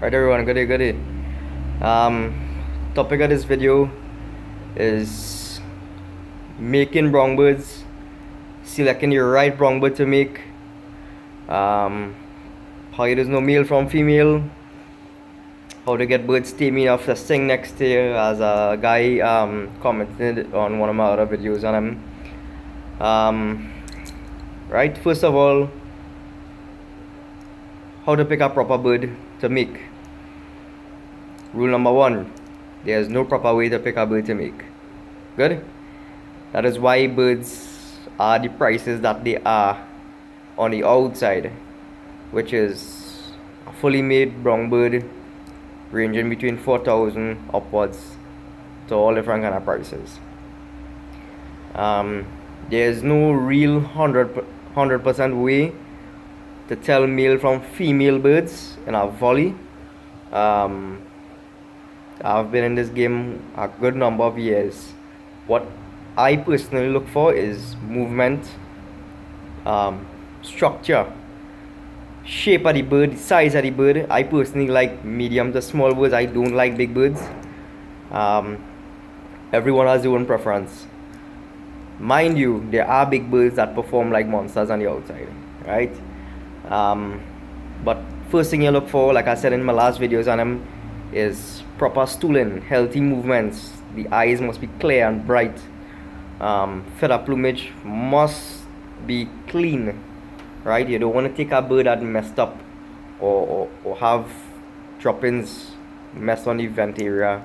Right, everyone, good day, good day. Topic of this video is making brown birds, selecting your right brown bird to make, how it is no male from female, how to get birds taming enough to sing next to you, as a guy commented on one of my other videos on him. Right, first of all, how to pick a proper bird to make. Rule number one, there is no proper way to pick a bird to make. Good? That is why birds are the prices that they are on the outside, which is a fully made brown bird ranging between 4,000 upwards to all different kind of prices. There is no real 100% way to tell male from female birds in a volley. I've been in this game a good number of years. What I personally look for is movement, structure, shape of the bird, size of the bird. I personally like medium to small birds. I don't like big birds. Everyone has their own preference. Mind you, there are big birds that perform like monsters on the outside, right? But first thing you look for, like I said in my last videos on them, is proper stooling, healthy movements. The eyes must be clear and bright. Feather plumage must be clean, right? You don't want to take a bird that messed up or have droppings messed on the vent area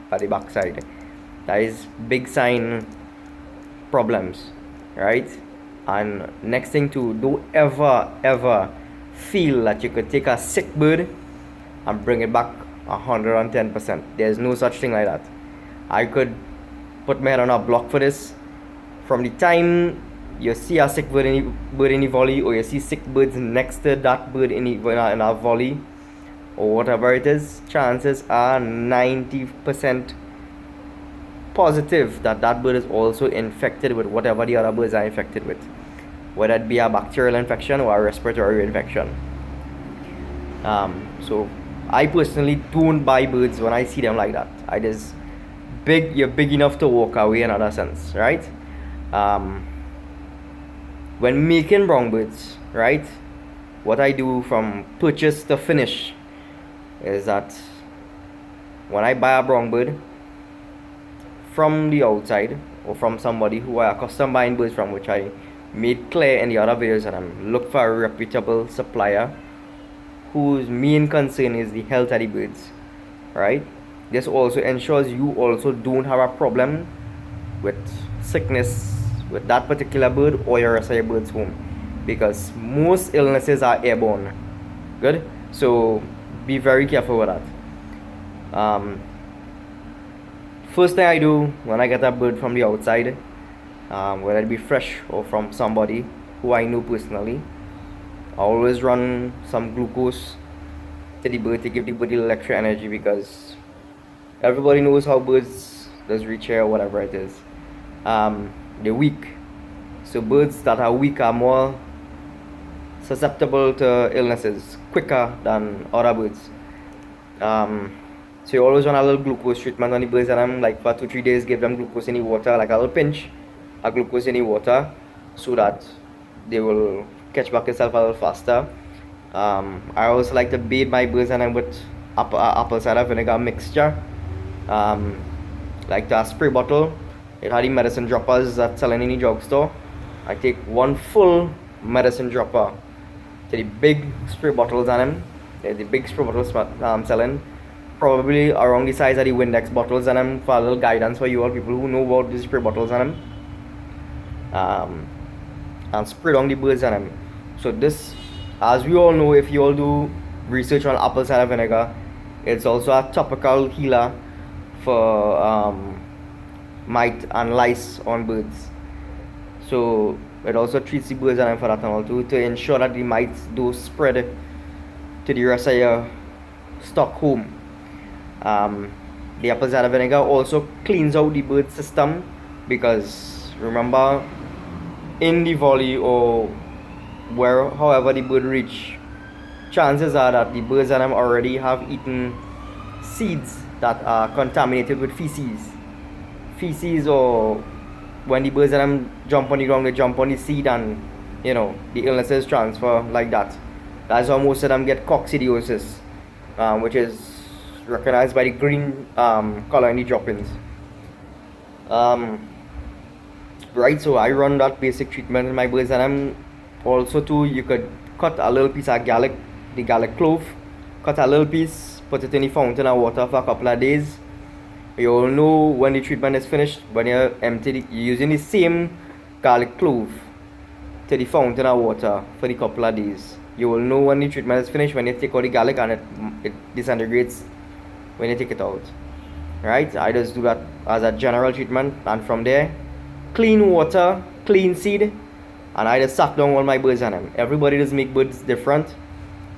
at the backside. That is big sign problems, right? And next thing too, don't ever feel that you could take a sick bird and bring it back 110%. There's no such thing like that. I could put my head on a block for this. From the time you see a sick bird in the volley, or you see sick birds next to that bird in a volley, or whatever it is, chances are 90% positive that that bird is also infected with whatever the other birds are infected with, whether it be a bacterial infection or a respiratory infection. So I personally don't buy birds when I see them like that. You're big enough to walk away in other sense, right? When making brown birds, right, what I do from purchase to finish is that when I buy a brown bird from the outside or from somebody who I accustomed buying birds from, which I made clear in the other videos, and I'm look for a reputable supplier whose main concern is the health of the birds, right? This also ensures you also don't have a problem with sickness with that particular bird or your rest of your bird's home, because most illnesses are airborne. Good? So be very careful with that. First thing I do when I get a bird from the outside, whether it be fresh or from somebody who I know personally, I always run some glucose to the bird to give the bird the extra energy, because everybody knows how birds does reach here or whatever it is. They're weak. So birds that are weak are more susceptible to illnesses quicker than other birds. So you always run a little glucose treatment on the birds, and I'm like for 2-3 days give them glucose in the water, like a little pinch of glucose in the water, so that they will catch back itself a little faster. I also like to bathe my birds and with apple cider vinegar mixture. Like the spray bottle, it had the medicine droppers that selling in the drugstore. I take one full medicine dropper to the big spray bottles on them. The big spray bottles selling probably around the size of the Windex bottles, and them for a little guidance for you all people who know about the spray bottles on them. And spray on the birds on them. So this, as we all know, if you all do research on apple cider vinegar, it's also a topical healer for mite and lice on birds. So it also treats the birds on them for that and all too, to ensure that the mites do spread to the rest of your stock home. The apple cider vinegar also cleans out the bird system, because remember, in the volley or where however the bird reach, chances are that the birds and them already have eaten seeds that are contaminated with feces. Feces, or when the birds and them jump on the ground, they jump on the seed, and the illnesses transfer like that. That's how most of them get coccidiosis, which is recognized by the green color in the droppings. Right, so I run that basic treatment in my birds, and I'm also too, you could cut a little piece of garlic, the garlic clove, cut a little piece, put it in the fountain of water for a couple of days. You'll know when the treatment is finished when you're you're using the same garlic clove to the fountain of water for the couple of days. You will know when the treatment is finished when you take out the garlic and it disintegrates when you take it out. Right, I just do that as a general treatment, and from there, clean water, clean seed, and I just suck down all my birds and them. Everybody does make birds different.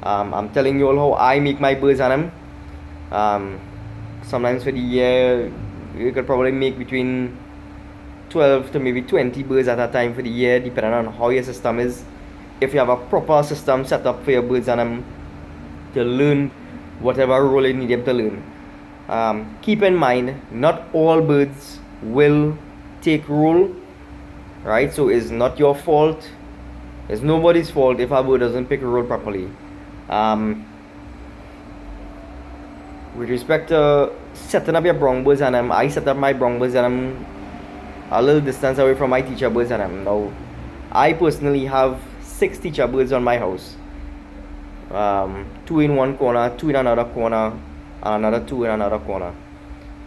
I'm telling you all how I make my birds and them. Sometimes for the year, you could probably make between 12 to maybe 20 birds at a time for the year, depending on how your system is. If you have a proper system set up for your birds and them to learn whatever role you need them to learn. Keep in mind, not all birds will take role, right? So it's not your fault. It's nobody's fault if a bird doesn't pick a role properly. With respect to setting up your brown birds and I set up my brown birds and a little distance away from my teacher birds and now I personally have 6 teacher birds on my house. 2 in one corner, 2 in another corner, and another 2 in another corner.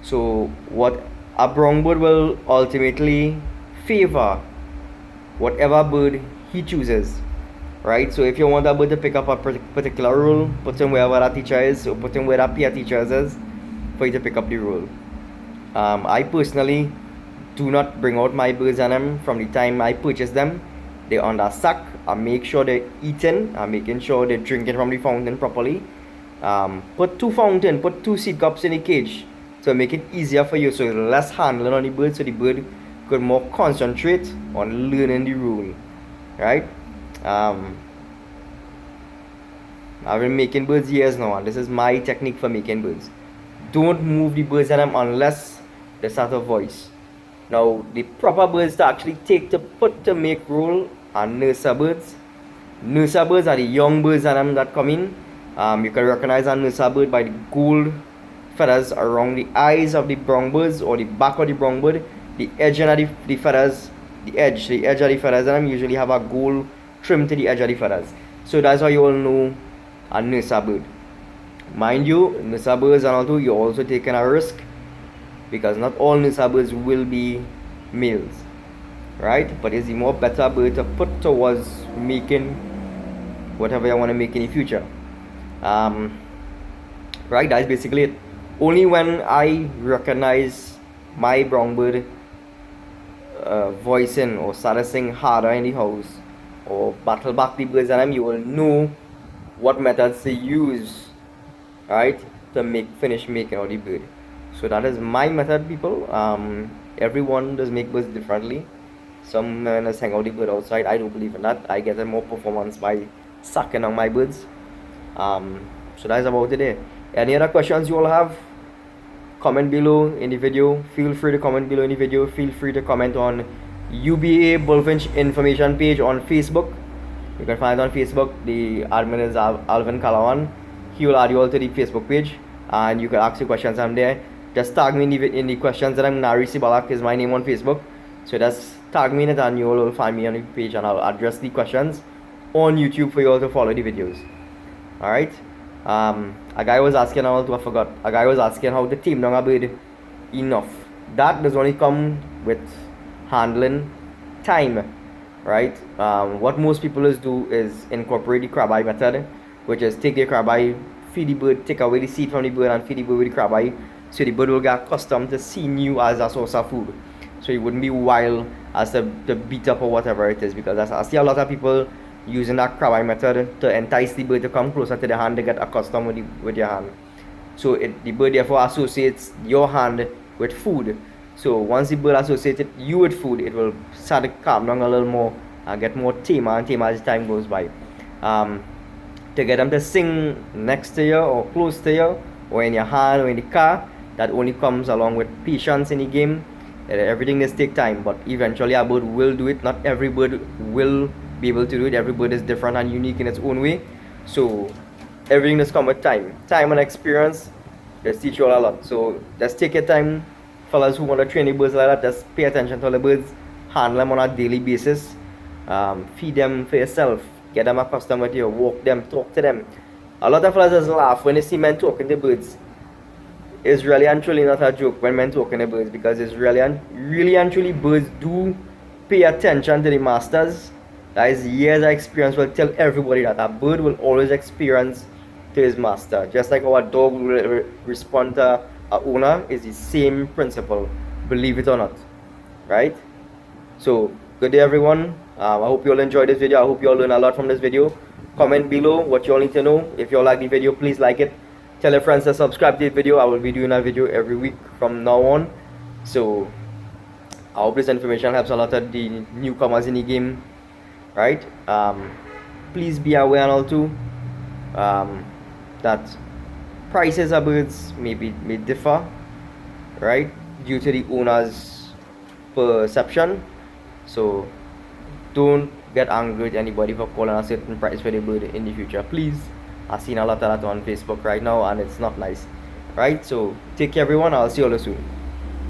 So what a brown bird will ultimately favor whatever bird he chooses, right? So if you want a bird to pick up a particular role, put him wherever that teacher is, or put him where that peer teacher is for you to pick up the role. I personally do not bring out my birds and them from the time I purchase them. They're on the sack. I make sure they're eating. I'm making sure they're drinking from the fountain properly. Put 2 seed cups in the cage to make it easier for you, so less handling on the bird, so the bird could more concentrate on learning the rule, right? I've been making birds years now, and this is my technique for making birds. Don't move the birds at them unless they start a voice. Now, the proper birds to actually to make rule are nurser birds. Nurser birds are the young birds at them that come in. You can recognize a nurser bird by the gold feathers around the eyes of the brown birds or the back of the brown bird. The edge of the feathers, the edge of the feathers, and usually have a gold trim to the edge of the feathers. So that's how you all know a nurser bird. Mind you, nurser birds and although you're also taking a risk, because not all nurser birds will be males, right? But it's the more better bird to put towards making whatever you want to make in the future. Right, that's basically it. Only when I recognize my brown bird voicing or started singing harder in the house or battle back the birds and them, you will know what methods to use, right, to finish making out the bird. So that is my method, people. Everyone does make birds differently. Some just hang out the bird outside. I don't believe in that. I get a more performance by sucking on my birds. So that's about it there. Any other questions you all have, comment below in the video. Feel free to comment below in the video. Feel free to comment on UBA Bullfinch information page on Facebook. You can find it on Facebook. The admin is Alvin Kalawan. He will add you all to the Facebook page, and you can ask your questions on there. Just tag me in the questions, and I'm Nari Sibalak is my name on Facebook. So just tag me in it, and you all will find me on the page, and I'll address the questions on YouTube for you all to follow the videos. Alright. A guy was asking, I forgot. A guy was asking how to tame down a bird enough. That does only come with handling time, right? What most people do is incorporate the crab eye method, which is take the crab eye, feed the bird, take away the seed from the bird, and feed the bird with the crab eye, so the bird will get accustomed to seeing you as a source of food. So it wouldn't be wild as to beat up or whatever it is, because I see a lot of people using that crab eye method to entice the bird to come closer to the hand to get accustomed with your hand. So the bird therefore associates your hand with food. So once the bird associates you with food, it will start to calm down a little more and get more tamer and tamer as time goes by. to get them to sing next to you or close to you or in your hand or in the car, that only comes along with patience in the game. Everything does take time, but eventually a bird will do it. Not every bird will be able to do it. Every bird is different and unique in its own way. So everything does come with time. Time and experience just teach you all a lot. So just take your time. Fellas who want to train the birds like that, just pay attention to the birds, handle them on a daily basis, feed them for yourself, get them accustomed with you, walk them, talk to them. A lot of fellas just laugh when they see men talking to birds. It's really and truly not a joke when men talking to birds, because it's really and truly birds do pay attention to the masters. That is years of experience will tell everybody that a bird will always experience to his master. Just like our dog will respond to a owner, is the same principle, believe it or not. Right? So good day everyone. I hope you all enjoyed this video. I hope you all learn a lot from this video. Comment below what you all need to know. If you all like the video, please like it. Tell your friends to subscribe to the video. I will be doing a video every week from now on. So I hope this information helps a lot of the newcomers in the game. Right? Please be aware and all too that prices of birds may differ, right, due to the owner's perception. So don't get angry with anybody for calling a certain price for the bird in the future, please. I've seen a lot of that on Facebook right now and it's not nice. Right? So take care everyone. I'll see you all soon.